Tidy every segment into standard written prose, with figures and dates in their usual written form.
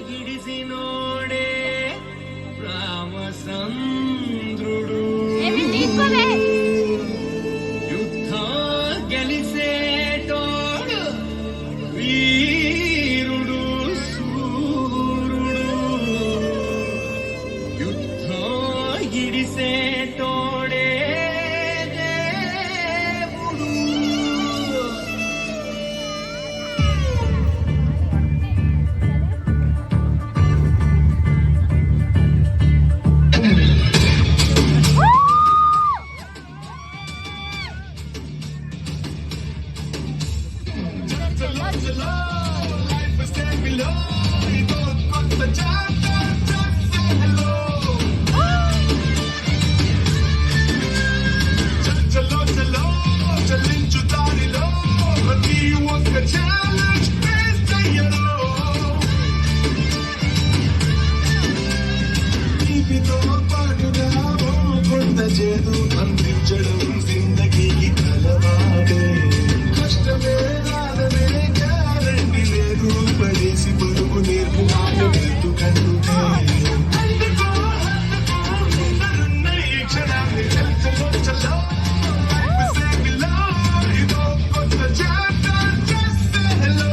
గిడిసినోడే రామచంద్రుడు యుద్ధం గెలిసేటోడు వీరుడు సూరుడు యుద్ధం గిడిసేటోడే దేవుడు అందించడం జిందగీకి అలవాటే కష్టమే రాదనే గ్యారంటీ లేదు పడేసి బరువు నేర్పు ఆమె వెళ్తూ కంటే ఈ క్షణాన్ని చల్లో చల్లో ఇదో కొత్త చాప్టర్ just hello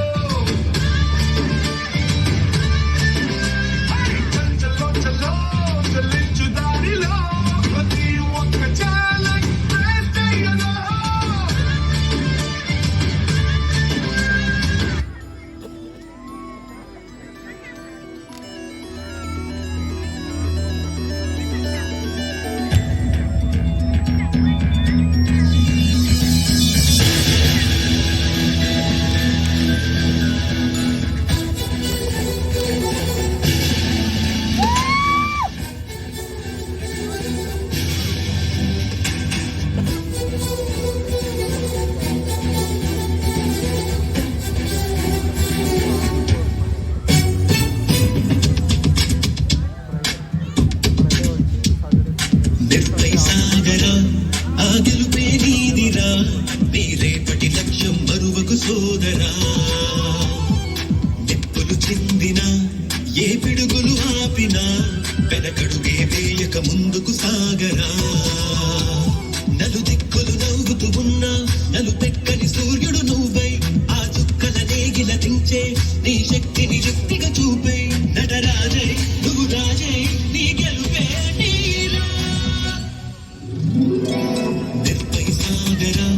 చల్లో చల్లో చలించు దారిలో ప్రతి ఒక్క ఛాలెంజ్ ఫేస్ చేయను గెలుపే నీదిరా నీ రేపటి లక్ష్యం మరువకు సోదరా నిప్పులు చిందినా ఏ పిడుగులు ఆపినా వెనకడుగే వేయక ముందుకు సాగరా నలు దిక్కులు నవ్వుతూ ఉన్నా నలు పెక్కని సూర్యుడు నువ్వై ఆ చుక్కల నేగిల తించే నీ శక్తిని యుక్తిగా చూపే నటరాజై నువ్వు రాజై నీ గెలుపే నీరా నిర్భయ సాగరా